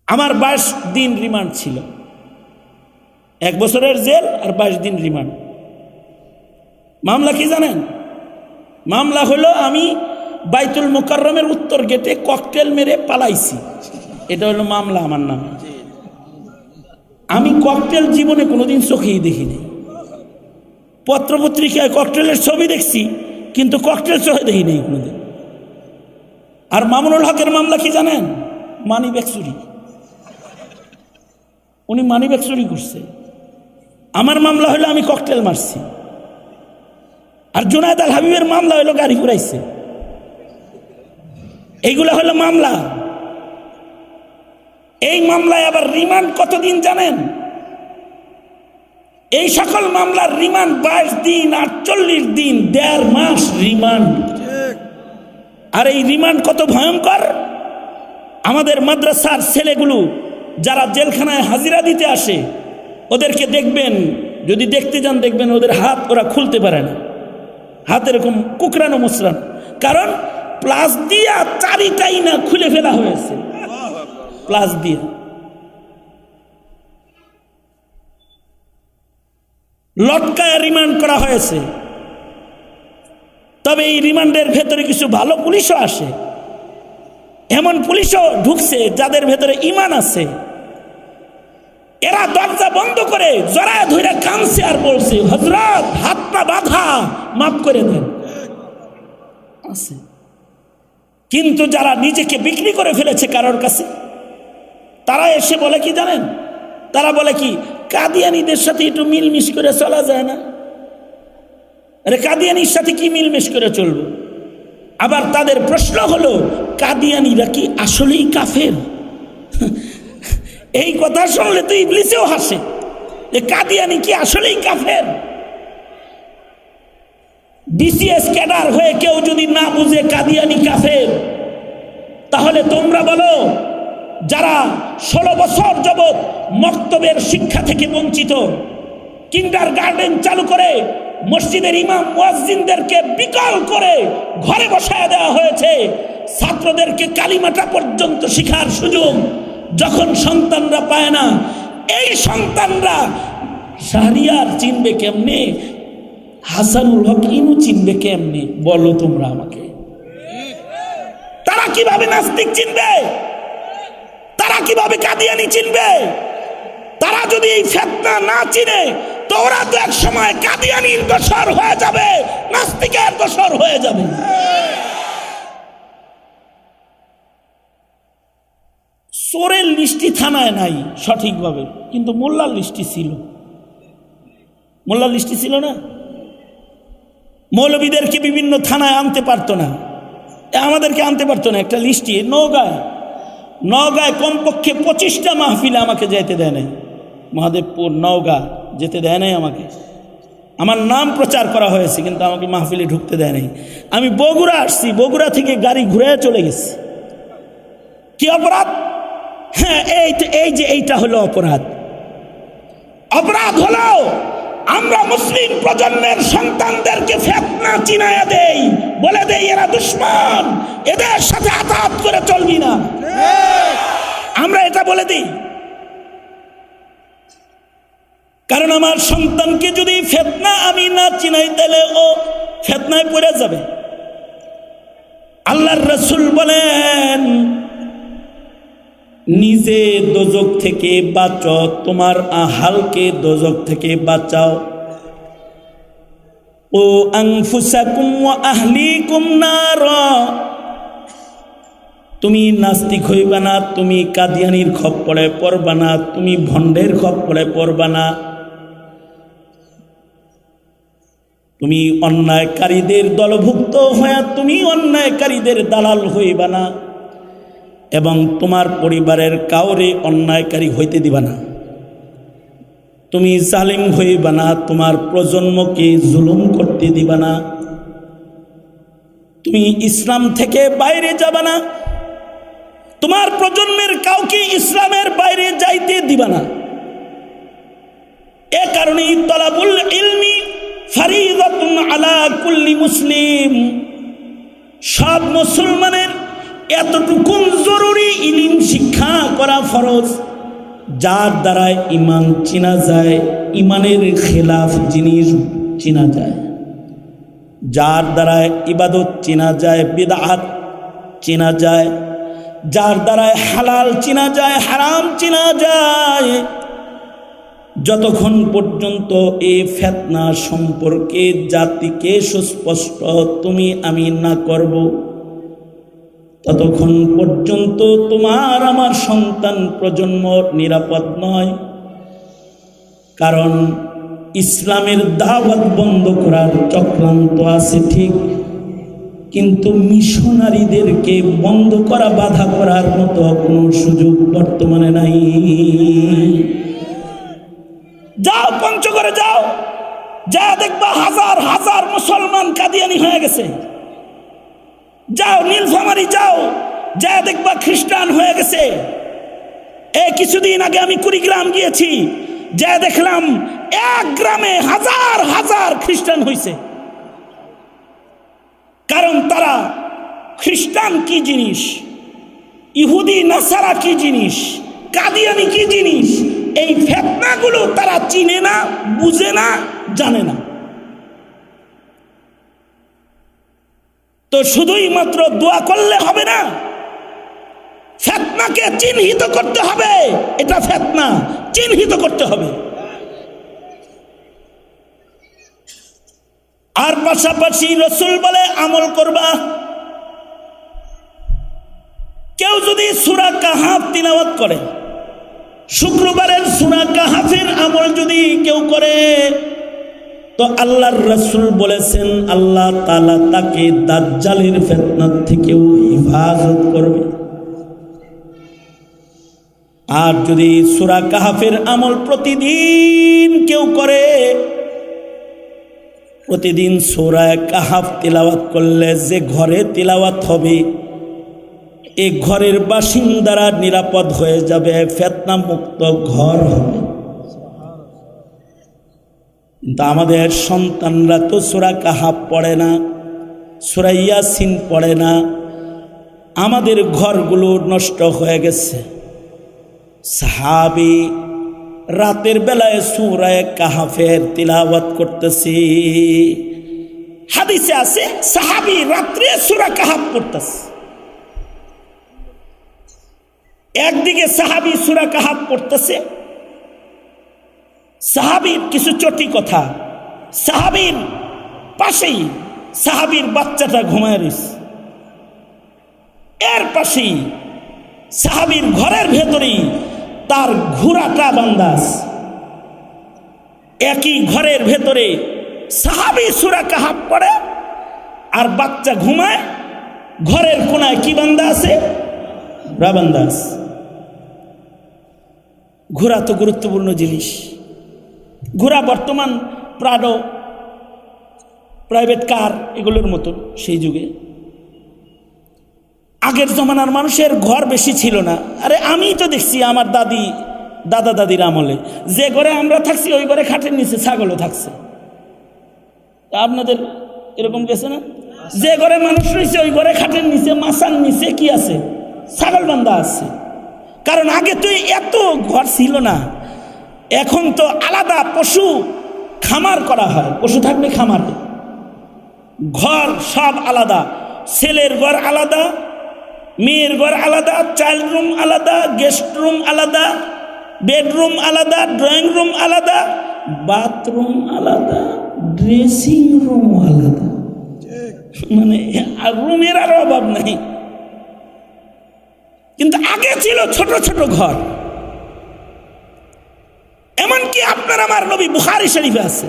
আমার 22 দিন রিমান্ড ছিল, 1 বছরের জেল আর 22 দিন রিমান্ড। মামলা কি জানেন? মামলা হলো আমি বাইতুল মুকাররমের উত্তর গেটে ককটেল মেরে পালাইছি, এটা হলো মামলা আমার নামে। আমি ককটেল জীবনে কোনোদিন চোখেই দেখিনি, পত্রপত্রিকায় ককটেলের ছবি দেখছি, কিন্তু ককটেল চোখে দেখি নেই কোনোদিন। আর মামুনুল হকের মামলা কি জানেন? মানিব্যাগ চুরি, উনি মানিব্যাগ চুরি করছে। আমার মামলা হলো আমি ককটেল মারছি। আর জুনায়েদ আল হাবিবের মামলা হলো গাড়ি ঘুরাইছে। এইগুলো হলো মামলা। এই মামলায় আবার রিমান্ড কতদিন জানেন? এই সকল মামলার রিমান্ড 22 দিন, 48 দিন, 1.5 মাস রিমান্ড। আর এই রিমান্ড কত ভয়ঙ্কর! আমাদের মাদ্রাসার ছেলেগুলো যারা জেলখানায় হাজিরা দিতে আসে, ওদেরকে দেখবেন, যদি দেখতে যান দেখবেন ওদের হাত ওরা খুলতে পারে না, হাত এরকম কুকরানো মুসরান, কারণ প্লাস দিয়া চারিটাই না খুলে ফেলা হয়েছে, প্লাস দিয়ে। লটকায় রিমান্ড করা হয়েছে। তবে এই রিমান্ডের ভেতরে কিছু ভালো পুলিশও আসে, এমন পুলিশও ঢুকছে যাদের ভেতরে ঈমান আছে। এরা দরজা বন্ধ করে জড়ায় ধরে কাঁদছে আর বলছে, হযরত হাত পা বাঁধা, মাফ করে দেন। আছে। কিন্তু যারা নিজেকে বিক্রি করে ফেলেছে কারোর কাছে, তারা এসে বলে কি জানেন? তারা বলে কি, কাদিয়ানীদের সাথে একটু মিলমিশ করে চলা যায় না? আরে কাদিয়ানির সাথে কি মিলমিশ করে চলবো? আবার তাদের প্রশ্ন হলো, কাদিয়ানীরা কি আসলেই কাফের? এই কথা শুনলে তো ইবলিসেও হাসে, যে কাদিয়ানী কি আসলেই কাফের? বিসিএস ক্যাডার হয়ে কেউ যদি না বুঝে কাদিয়ানী কাফের, তাহলে তোমরা বলো যারা 16 বছর যাবৎ মক্তবের শিক্ষা থেকে বঞ্চিত, কিন্ডার গার্ডেন চালু করে মসজিদের ইমাম মুয়াজ্জিনদেরকে বিকল করে ঘরে বসায় দেওয়া হয়েছে, ছাত্রদেরকে কালিমাটা পর্যন্ত শেখার সুযোগ যখন সন্তানরা পায় না, এই সন্তানরা শাহরিয়ার চিনবে কেমনে? হাসানুল হক ইনু চিনবে কেমনে? বলো তোমরা আমাকে। তারা কিভাবে নাস্তিক চিনবে? তারা কিভাবে কাদিয়ানী চিনবে? তারা যদি এই ফিতনা না চিনে, তো ওরা তো এক সময় কাদিয়ানীর দোসর হয়ে যাবে, নাস্তিকের দোসর হয়ে যাবে। চোরের লিস্টি থানায় নাই সঠিকভাবে, কিন্তু মোল্লার লিস্টি ছিল। মোল্লার লিস্টি ছিল না? মৌলবীদেরকে বিভিন্ন থানায় আনতে পারতো না, আমাদেরকে আনতে পারতো না। একটা লিস্টি নওগাঁয় কমপক্ষে 25টা মাহফিলে আমাকে যেতে দেয় নাই। মহাদেবপুর, নওগাঁ যেতে দেয় নাই আমাকে। আমার নাম প্রচার করা হয়েছে, কিন্তু আমাকে মাহফিলে ঢুকতে দেয় নাই। আমি বগুড়া আসছি, বগুড়া থেকে গাড়ি ঘুরে চলে গেছি। কি অপরাধ? হ্যাঁ, এইটা হলো অপরাধ। অপরাধ হলো আমরা মুসলিম প্রজন্মের সন্তানদেরকে ফিতনা চিনায়া দেই, বলে দেই এরা দুশমন, এদের সাথে আতাত করে চলবি না। আমরা এটা বলে দিই, কারণ আমার সন্তানকে যদি ফিতনা আমি না চিনাই, তাহলে ও ফিতনায় পড়ে যাবে। আল্লাহর রাসূল বলেন, নিজে দোজখ থেকে বাঁচো, তোমার আহালকে দোজখ থেকে বাঁচাও। ও আনফুসাকুম ওয়া আহলিকুম নারা। তুমি নাস্তিক হইবা না, তুমি কাদিয়ানির খপ্পরে পড়বা না, তুমি ভণ্ডের খপ্পরে পড়বা না, তুমি অন্যায়কারীদের দলভুক্ত হয়ে তুমি অন্যায়কারীদের দালাল হইবা না, এবং তোমার পরিবারের কাউরে অন্যায়কারী হইতে দিবা না। তুমি জালিম হইবা না, তোমার প্রজন্মকে জুলুম করতে দিবা না। তুমি ইসলাম থেকে বাইরে যাবা না, তোমার প্রজন্মের কাউকে ইসলামের বাইরে যাইতে দিবা না। এ কারণে তলাবুল ইলমি ফরিদাতুন আলা কুল্লি মুসলিম, সব মুসলমানের এতটুকুন জরুরি ইলম শিক্ষা করা ফরজ, যার দ্বারায় ইমান চিনা যায়, ইমানের খেলাফ জিনিস চিনা যায়, যার দ্বারায় ইবাদত চিনা যায়, বিদআত চিনা যায়, যার দ্বারায় হালাল চিনা যায়, হারাম চিনা যায়। যতক্ষণ পর্যন্ত এই ফিতনা সম্পর্কে জাতিকে সুস্পষ্ট তুমি আমি না করব, ততক্ষণ পর্যন্ত তোমার আমার সন্তান প্রজন্ম নিরাপদ নয়। কারণ ইসলামের দাওয়াত বন্ধ করার চক্রান্ত আছে ঠিক, কিন্তু মিশনারিদেরকে বন্ধ করা, বাধা করার মতো কোনো সুযোগ বর্তমানে নাই। যাও পঞ্চগড়ে যাও, যা দেখবা হাজার হাজার মুসলমান কাদিয়ানি হয়ে গেছে। যাও নীলফামারী যাও, যা দেখবা খ্রিস্টান হয়ে গেছে। কিছুদিন আগে আমি কুড়িগ্রাম গিয়েছি, যা দেখলাম এক গ্রামে হাজার হাজার খ্রিস্টান হয়েছে। কারণ তারা খ্রিস্টান কি জিনিস, ইহুদি নাসারা কি জিনিস, কাদিয়ানি কি জিনিস, এই ফিতনাগুলো তারা চিনে না, বুঝে না, জানে না। তো শুধুই মাত্র দোয়া করলে হবে না, ফিতনাকে চিহ্নিত করতে হবে। এটা ফিতনা, চিহ্নিত করতে হবে। আর পাশাপাশি রাসূল বলে আমল করবা। কেউ যদি সূরা কাহাফ তিলাওয়াত করে, শুক্রবারের সূরা কাহাফের আমল যদি কেউ করে, তো আল্লাহর রাসূল বলেছেন আল্লাহ তাআলা তাকে দাজ্জালের ফিতনা থেকেও হেফাজত করবে। আর যদি সূরা কাহাফের আমল প্রতিদিন কেউ করে, প্রতিদিন সূরা কাহাফ তিলাওয়াত করলে যে ঘরে তিলাওয়াত হবে, এই ঘরের বাসিন্দারা নিরাপদ হয়ে যাবে, ফিতনা মুক্ত ঘর হবে। কিন্তু আমাদের সন্তানরা তো সূরা কাহাফ পড়ে না, সূরা ইয়াসিন পড়ে না। আমাদের ঘরগুলো নষ্ট হয়ে গেছে। সাহাবী রাতের বেলায় সূরা কাহাফের তিলাওয়াত করতেছি, হাদিসে আছে সাহাবী রাত্রে সূরা কাহাফ পড়তেছে। একদিকে সাহাবী সূরা কাহাফ পড়তেছে, সাহাবীর কিছু চটি কথা, সাহাবীর পাশেই সাহাবীর বাচ্চাটা ঘুমায় রয়েছে, এর পাশেই সাহাবীর ঘরের ভেতরেই তার ঘোড়াটা বান্ধা আছে। একই ঘরের ভেতরে সাহাবী সূরা কাহাফ পড়ে আর বাচ্চা ঘুমায়, ঘরের কোনায় কি বান্ধা আছে? ঘোড়া বান্ধা আছে। ঘোড়া তো গুরুত্বপূর্ণ জিনিস। ঘোড়া বর্তমান প্রাডো, প্রাইভেট কার এগুলোর মতো সেই যুগে। আগের জমানার মানুষের ঘর বেশি ছিল না। আরে আমি তো দেখছি আমার দাদা দাদির আমলে, যে ঘরে আমরা থাকছি ওই ঘরে খাটের নিচে ছাগলও থাকছে। আপনাদের এরকম গেছে না? যে ঘরে মানুষ রয়েছে ওই ঘরে খাটের নিচে, মাচার নিচে কি আছে? ছাগল বান্ধা আছে। কারণ আগে তো এত ঘর ছিল না। এখন তো আলাদা পশু খামার করা হয়, পশু থাকবে খামারে, ঘর সব আলাদা। ছেলের ঘর আলাদা, মেয়ের ঘর আলাদা, চাইল্ড রুম আলাদা, গেস্ট রুম আলাদা, বেডরুম আলাদা, ড্রয়িং রুম আলাদা, বাথরুম আলাদা, ড্রেসিং রুম আলাদা। মানে রুমের আর অভাব নাই। কিন্তু আগে ছিল ছোট ছোট ঘর। এমনকি আপনার আমার নবী, বুখারী শরীফে আছে,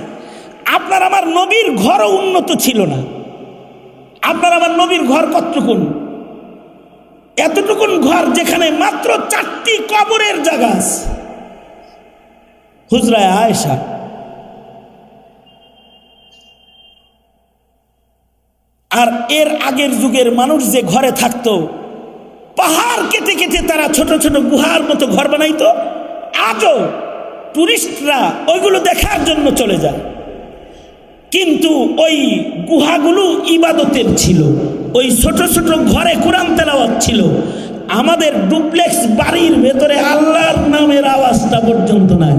আপনার আমার নবীর ঘরও উন্নত ছিল না। আপনার আমার নবীর ঘর কতটুকুন? এতটুকুন ঘর যেখানে মাত্র 4টি কবরের জায়গা আছে। হুজরায়ে আয়েশা, আর এর আগের যুগের মানুষ যে ঘরে থাকতো, পাহাড় কেটে কেটে তারা ছোট ছোট গুহার মতো ঘর বানাইতো। আজও টুরিস্টরা ওইগুলো দেখার জন্য চলে যায়। কিন্তু ওই গুহাগুলো ইবাদতের ছিল, ওই ছোট ছোট ঘরে কোরআন তেলাওয়াত ছিল। আমাদের ডুপ্লেক্স বাড়ির ভেতরে আল্লাহর নামের আওয়াজটা পর্যন্ত নাই।